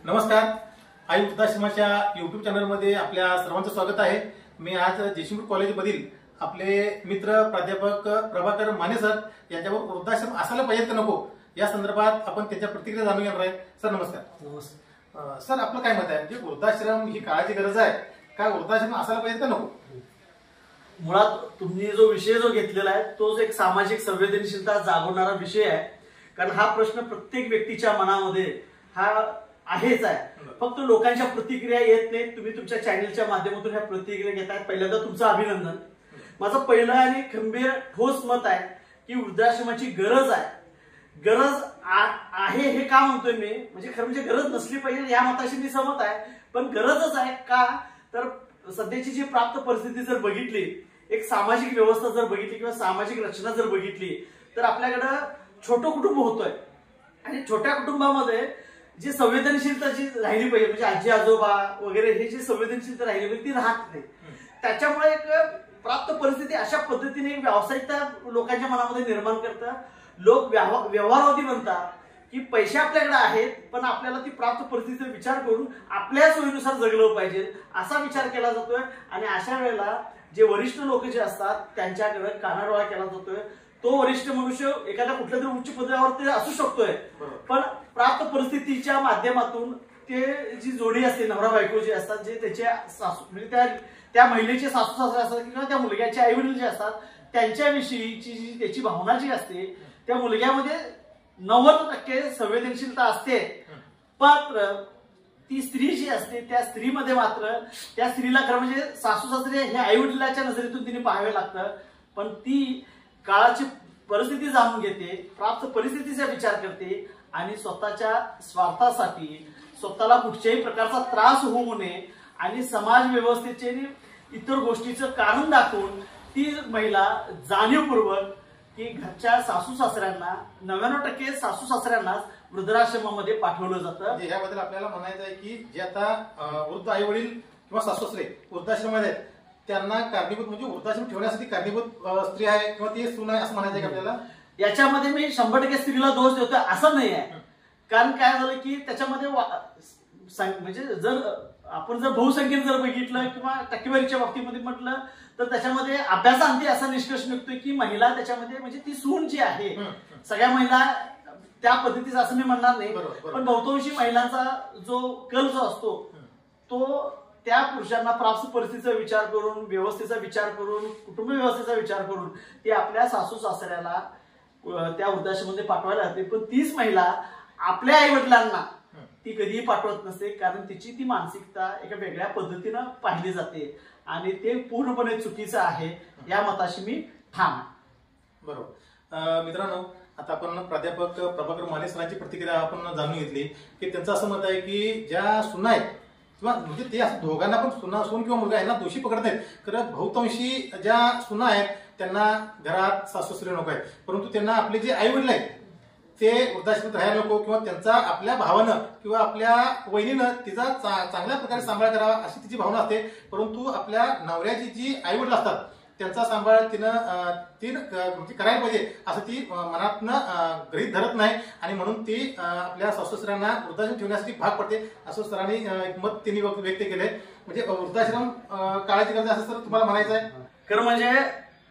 नमस्कार, आई वृद्धाश्रमाच्या युट्यूब चॅनलमध्ये आपल्या सर्वांचं स्वागत आहे। मी आज जयसिंगपूर कॉलेजमधील आपले मित्र प्राध्यापक प्रभाकर माने सर यांच्यावर वृद्धाश्रम असायला पाहिजे का नको या संदर्भात आपण त्यांच्या प्रतिक्रिया जाणून घेणार आहे। सर नमस्कार। नमस्कार सर, आपलं काय मत आहे, म्हणजे वृद्धाश्रम ही काळाची गरज आहे का, वृद्धाश्रम असायला पाहिजे का नको? मुळात तुम्ही जो विषय घेतलेला आहे तोच एक सामाजिक संवेदनशीलता जागवणारा विषय आहे। कारण हा प्रश्न प्रत्येक व्यक्तीच्या मनामध्ये हा आहेच आहे, फक्त लोकांच्या प्रतिक्रिया येत नाहीत। तुम्ही तुमच्या चॅनलच्या माध्यमातून ह्या प्रतिक्रिया घेताय, पहिल्यांदा तुमचं अभिनंदन। माझं पहिलं आणि खंबीर ठोस मत आहे की वृद्धाश्रमाची गरज आहे। गरज आहे हे का म्हणतोय मी, म्हणजे खरं म्हणजे गरज नसली पाहिजे या मताशी मी सहमत आहे, पण गरजच आहे का, तर सध्याची जी प्राप्त परिस्थिती जर बघितली, एक सामाजिक व्यवस्था जर बघितली किंवा सामाजिक रचना जर बघितली, तर आपल्याकडं छोटं कुटुंब होतोय आणि छोट्या कुटुंबामध्ये जी संवेदनशीलता जी राहिली पाहिजे, म्हणजे आजी आजोबा वगैरे हे जी संवेदनशीलता राहिली पाहिजे ती राहत नाही। त्याच्यामुळे एक प्राप्त परिस्थिती अशा पद्धतीने एक व्यावसायिकता लोकांच्या मनामध्ये निर्माण करतं। लोक व्यवहारवादी म्हणतात की पैसे आपल्याकडे आहेत, पण आपल्याला ती प्राप्त परिस्थितीचा विचार करून आपल्या सोयीनुसार जगलं पाहिजे असा विचार केला जातोय। आणि अशा वेळेला जे वरिष्ठ लोक जे असतात त्यांच्याकडे कानाडोळा केला जातोय। तो वरिष्ठ मनुष्य एखाद्या कुठल्या तरी उच्च पदावर ते असू शकतोय, पण प्राप्त परिस्थितीच्या माध्यमातून ते जी जोडी असते, नवरा बायको जे असतात, जे त्याच्या सासू म्हणजे त्या महिलेचे सासू सासरे असतात किंवा त्या मुलग्याचे आई वडील जे असतात, त्यांच्याविषयीची जी त्याची भावना जी असते, त्या मुलग्यामध्ये 90% संवेदनशीलता असते। मात्र ती स्त्री जी असते त्या स्त्रीमध्ये मात्र त्या स्त्रीला खरं म्हणजे सासू सासरे हे आई वडिलाच्या नजरेतून तिने पाहावे लागतं, पण ती काळाची परिस्थिती जाणून घेते, प्राप्त परिस्थितीचा विचार करते आणि स्वतःच्या स्वार्थासाठी स्वतःला कुठच्याही प्रकारचा त्रास होऊ नये आणि समाज व्यवस्थेचे इतर गोष्टीचं कारण दाखवून ती महिला जाणीवपूर्वक की घरच्या सासू सासऱ्यांना 99% सासू सासऱ्यांनाच वृद्धाश्रमामध्ये पाठवलं जातं। याबद्दल आपल्याला म्हणायचं आहे की जे आता वृद्ध आई वडील किंवा सासू सासरे वृद्धाश्रमामध्ये आहेत त्यांना कारणीभूत म्हणजे वृद्धाश्रम ठेवण्यासाठी कारणीभूत स्त्री आहे किंवा ती सून आहे असं म्हणायचं आहे आपल्याला? याच्यामध्ये मी 100% स्त्रीला दोष देतोय असं नाही आहे। कारण काय झालं की त्याच्यामध्ये म्हणजे जर आपण जर बहुसंख्येने जर बघितलं किंवा टक्केवारीच्या बाबतीमध्ये म्हटलं तर त्याच्यामध्ये अभ्यासांती असा निष्कर्ष निघतोय की महिला त्याच्यामध्ये म्हणजे ती सून जी आहे, सगळ्या महिला त्या पद्धतीचं असं मी म्हणणार नाही, पण बहुतांशी महिलांचा जो कल जो असतो तो त्या पुरुषांना प्राप्त परिस्थितीचा विचार करून, व्यवस्थेचा विचार करून, कुटुंब व्यवस्थेचा विचार करून ती आपल्या सासू सासऱ्याला त्या वृद्धाश्रमामध्ये पाठवायला जाते। पण तीच महिला आपल्या आई वडिलांना ती कधीही पाठवत नसते, कारण तिची ती मानसिकता एका वेगळ्या पद्धतीनं पाहिली जाते आणि ते पूर्णपणे चुकीचं आहे या मताशी मी ठाम आहे। बरोबर मित्रांनो, आता आपण प्राध्यापक प्रभाकर माने सरांची प्रतिक्रिया आपण जाणून घेतली की त्यांचं असं मत आहे की ज्या सुना आहेत किंवा म्हणजे ते असं दोघांना पण सून किंवा मुलगा यांना दोषी पकडत नाहीत, खरं बहुतांशी ज्या सुना आहेत त्यांना घरात सासू सासरे नको आहेत, परंतु त्यांना आपले जे आई वडील आहेत ते वृद्धाश्रमात राहायला नको किंवा त्यांचा आपल्या भावानं किंवा आपल्या वहिनीनं तिचा चांगल्या प्रकारे सांभाळ करावा अशी तिची भावना असते। परंतु आपल्या नवऱ्याची जी आई वडील असतात त्यांचा सांभाळ ती म्हणजे करायला पाहिजे असं ती मनातनं गृहीत धरत नाही आणि म्हणून ती आपल्या सासू सासऱ्यांना वृद्धाश्रम ठेवण्यासाठी भाग पडते असं सरांनी एक मत त्यांनी व्यक्त केलंय। म्हणजे वृद्धाश्रम काळाची गरज असं सर तुम्हाला म्हणायचं आहे? खरं म्हणजे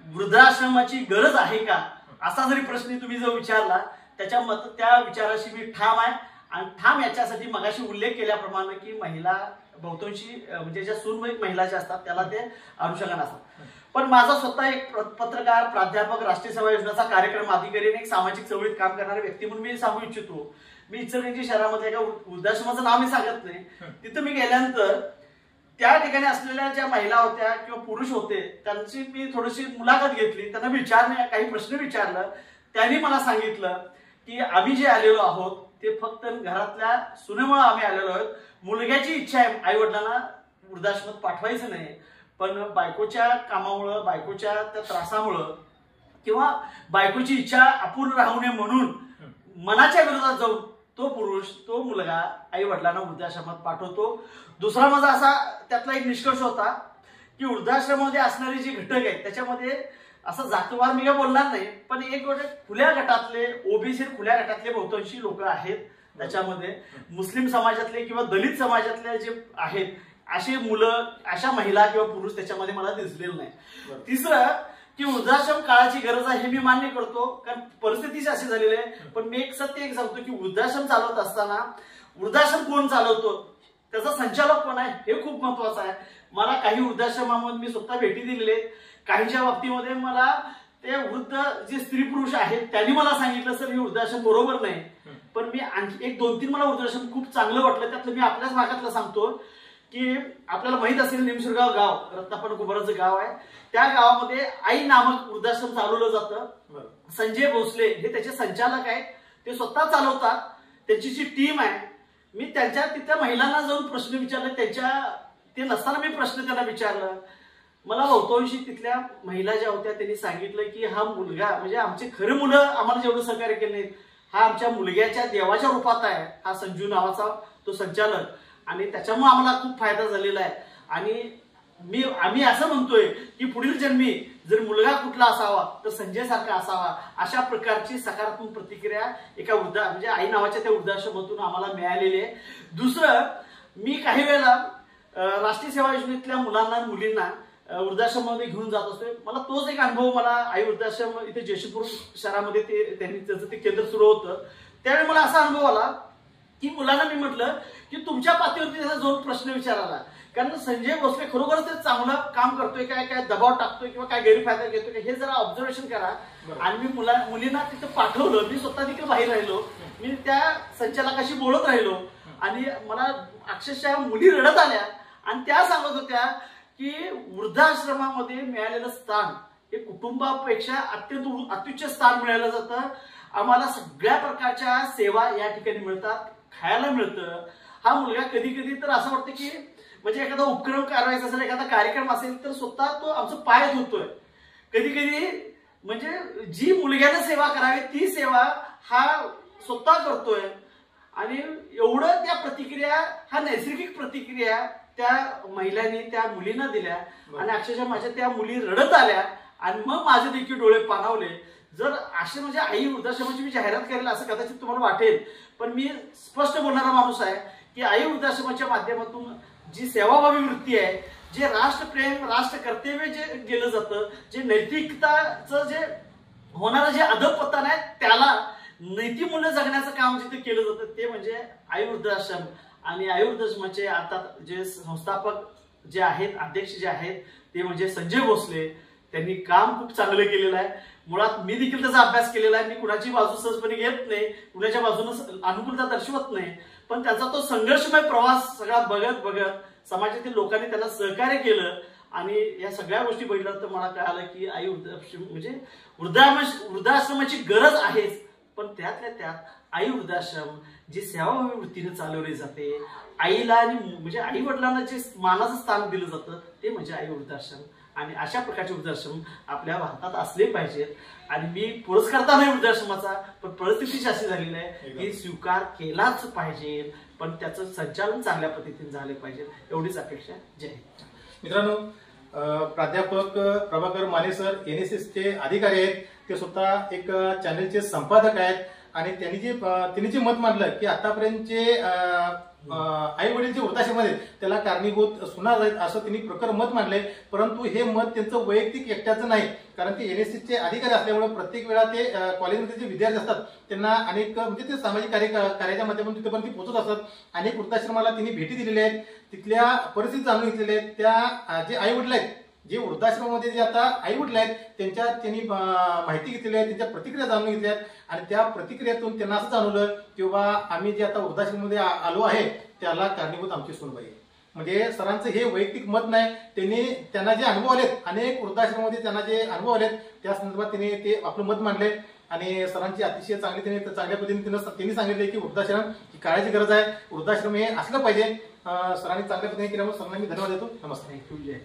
वृद्धाश्रमाची गरज आहे का असा जरी प्रश्न तुम्ही जो विचारला त्या विचाराशी मी ठाम आहे। आणि ठाम याच्यासाठी मगाशी उल्लेख केल्याप्रमाणे की महिला बहुतांशी म्हणजे ज्या सूनमयी महिला ज्या असतात त्याला ते अनुषंगाने असतात। पण माझा स्वतः एक पत्रकार, प्राध्यापक, राष्ट्रीय सेवा योजनेचा कार्यक्रम अधिकारी आणि एक सामाजिक चळवळीत काम करणारे व्यक्ती म्हणून मी सांगू इच्छितो, मी इचलकरंजी शहरामध्ये एका वृद्धाश्रमाचं नाव मी सांगत नाही, तिथं मी गेल्यानंतर त्या ठिकाणी असलेल्या ज्या महिला होत्या किंवा पुरुष होते त्यांची मी थोडीशी मुलाखत घेतली, त्यांना काही प्रश्न विचारलं। त्यांनी मला सांगितलं की आम्ही जे आलेलो आहोत ते फक्त घरातल्या सुनेमुळे आम्ही आलेलो आहोत, मुलग्याची इच्छा आहे आई वडिलांना वृद्धाश्रमात पाठवायचं नाही, पण बायकोच्या कामामुळं, बायकोच्या त्या त्रासामुळं किंवा बायकोची इच्छा अपूर्ण राहू नये म्हणून मनाच्या विरोधात जाऊन तो पुरुष, तो मुलगा आई वडिलांना वृद्धाश्रमात पाठवतो। दुसरा माझा असा त्यातला एक निष्कर्ष होता की वृद्धाश्रमामध्ये असणारे जे घटक आहेत त्याच्यामध्ये असं जातवार मी काय बोलणार नाही, पण एक गोष्ट खुल्या गटातले ओबीसी खुल्या गटातले बहुतांशी लोक आहेत त्याच्यामध्ये मुस्लिम समाजातले किंवा दलित समाजातले जे आहेत अशी मुलं, अशा महिला किंवा पुरुष त्याच्यामध्ये मला दिसलेलं नाही. तिसरं की वृद्धाश्रम काळाची गरज आहे हे मी मान्य करतो, कारण परिस्थितीच अशी झालेली आहे. पण मी एक सांगतो की वृद्धाश्रम चालवत असताना वृद्धाश्रम कोण चालवतो, त्याचा संचालक कोण आहे हे खूप महत्वाचं आहे. मला काही वृद्धाश्रमामध्ये मी स्वतः भेटी दिलेले, काहीच्या बाबतीमध्ये मला ते वृद्ध जे स्त्री पुरुष आहेत त्यांनी मला सांगितलं सर हे वृद्धाश्रम बरोबर नाही. पण मी आणखी एक 2-3 मला वृद्धाश्रम खूप चांगलं वाटलं. त्यातलं मी आपल्याच भागातलं सांगतो की आपल्याला माहित असेल निमशिरगाव गाव रत्नापण कुंभाराचं गाव आहे. त्या गावामध्ये आई नामक वृद्धाश्रम चालवलं जातं. संजय भोसले हे त्याचे संचालक आहेत, ते स्वतः चालवतात, त्यांची जी टीम आहे. मी तिथल्या महिलांना जाऊन प्रश्न विचारले, ते नसताना मी प्रश्न त्यांना विचारलं. मला बहुतांशी तिथल्या महिला ज्या होत्या त्यांनी सांगितलं की हा मुलगा म्हणजे आमचे खरे मुलं आम्हाला जेवढं सहकार्य केले नाहीत, हा आमच्या मुलग्याच्या देवाच्या रूपात आहे, हा संजू नावाचा तो संचालक, आणि त्याच्यामुळे आम्हाला खूप फायदा झालेला आहे. आणि आम्ही असं म्हणतोय की पुढील जन्मी जर मुलगा कुठला असावा तर संजय सारखा असावा. अशा प्रकारची सकारात्मक प्रतिक्रिया एका म्हणजे आई नावाच्या त्या वृद्धाश्रमातून आम्हाला मिळालेली आहे. दुसरं, मी काही वेळेला राष्ट्रीय सेवा योजनेतल्या मुलांना मुलींना वृद्धाश्रमामध्ये घेऊन जात असतोय. मला तोच एक अनुभव, मला आई वृद्धाश्रम इथे जयसिंगपूर शहरामध्ये त्यांनी त्याचं ते केंद्र सुरू होतं. त्यावेळी मला असा अनुभव आला की मुलांना मी म्हटलं की तुमच्या पातळीवरती त्याचा जाऊन प्रश्न विचारायला, कारण संजय भोसले खरोखरच ते चांगलं काम करतोय काय दबाव टाकतोय किंवा काय गैरफायदा घेतोय हे जरा ऑब्झर्वेशन करा. आणि मी मुलींना तिथं पाठवलं, मी स्वतः देखील बाहेर राहिलो, मी त्या संचालकाशी बोलत राहिलो आणि मला अक्षरशः मुली रडत आल्या आणि त्या सांगत होत्या की वृद्धाश्रमामध्ये मिळालेलं स्थान हे कुटुंबापेक्षा अत्युच्च स्थान मिळालं जातं. आम्हाला सगळ्या प्रकारच्या सेवा या ठिकाणी मिळतात, खायला मिळतं. हा मुलगा कधी कधी तर असं वाटतं की म्हणजे एखादा उपक्रम करायचा असेल, एखादा कार्यक्रम असेल तर स्वतः तो आमचं पाय धुतोय. कधी कधी म्हणजे जी मुलग्याने सेवा करावी ती सेवा हा स्वतः करतोय. आणि एवढं त्या प्रतिक्रिया, हा नैसर्गिक प्रतिक्रिया त्या महिलांनी त्या मुलींना दिल्या आणि अक्षरशः माझ्या त्या मुली रडत आल्या आणि मग माझे देखील डोळे पाणावले. जर असे म्हणजे आई वृद्धाश्रमाची मी जाहिरात करेल असं कदाचित तुम्हाला वाटेल, पण मी स्पष्ट बोलणारा माणूस आहे की आई वृद्धाश्रमाच्या माध्यमातून जी सेवाभावी वृत्ती आहे, जे राष्ट्रप्रेम, राष्ट्र कर्तव्य जे गेलं जातं, जे नैतिकताचं जे होणारं जे अधपतन आहे त्याला नैतिक मूल्य जगण्याचं काम जिथे केलं जातं ते म्हणजे आई वृद्धाश्रम. आणि आई वृद्धाश्रमाचे आता जे संस्थापक जे आहेत, अध्यक्ष जे आहेत ते म्हणजे संजय भोसले. त्यांनी काम खूप चांगलं केलेलं आहे. मुळात मी देखील त्याचा अभ्यास केलेला आहे. मी कुणाची बाजू सहजपणे घेत नाही, कुणाच्या बाजूने अनुकूलता दर्शवत नाही, पण त्याचा तो संघर्षमय प्रवास सगळा बघत समाजातील लोकांनी त्याला सहकार्य केलं आणि या सगळ्या गोष्टी बघितल्या तर मला कळालं की आई वृद्धाश्रम म्हणजे वृद्धाश्रमाची गरज आहेच, पण त्यातल्या त्यात आई वृद्धाश्रम जी सेवाभावी वृत्तीने चालवली जाते, आईला आणि म्हणजे आई वडिलांना जे मानाचं स्थान दिलं जातं ते म्हणजे आई वृद्धाश्रम. आणि अशा प्रकारचे वृद्धाश्रम आपल्या भारतात असले पाहिजेत. आणि मी पुरस्कारता नाही वृद्धाश्रमाचा, पण परिस्थिती अशी झालेली आहे की स्वीकार केलाच पाहिजे, पण त्याचं संचालन चांगल्या पद्धतीने झाले पाहिजे, एवढीच अपेक्षा. जय हिंद. मित्रांनो, प्राध्यापक प्रभाकर माने सर NSSचे अधिकारी आहेत, ते स्वतः एक चॅनलचे संपादक आहेत आणि त्यांनी जे मत मांडलं की आतापर्यंतचे आई वडील जे वृद्धाश्रमामध्ये त्याला कारणीभूत सुना आहेत असं त्यांनी प्रखर मत मांडलंय. परंतु हे मत त्यांचं वैयक्तिक एकट्याचं नाही, कारण ते NSSचे अधिकारी असल्यामुळे प्रत्येक वेळा ते कॉलेजमध्ये जे विद्यार्थी असतात त्यांना अनेक म्हणजे ते सामाजिक कार्याच्या माध्यमातून तिथेपर्यंत पोहोचत असतात. अनेक वृद्धाश्रमाला त्यांनी भेटी दिलेल्या आहेत, तिथल्या परिस्थिती जाणून घेतलेल्या आहेत. त्या जे आई वडील आहेत, जे वृद्धाश्रमामध्ये जे आता आई वडील आहेत त्यांनी माहिती घेतलेली आहे, त्यांच्या प्रतिक्रिया जाणून घेतल्या आहेत आणि त्या प्रतिक्रियेतून त्यांना असं जाणवलं की बाबा आम्ही जे आता वृद्धाश्रमामध्ये आलो आहे त्याला कारणीभूत आमची सूनबाई. म्हणजे सरांचं हे वैयक्तिक मत नाही, त्यांना जे अनुभव आलेत, अनेक वृद्धाश्रमामध्ये त्यांना जे अनुभव आलेत त्या संदर्भात ते आपलं मत मांडले आणि सरांची अतिशय चांगल्या पद्धतीने त्यांनी सांगितले की वृद्धाश्रम ही काळाची गरज आहे, वृद्धाश्रम हे असलं पाहिजे. सरांनी चांगल्या पद्धतीने केल्यामुळे सरांना मी धन्यवाद देतो. नमस्कार. थँक्यू. जय.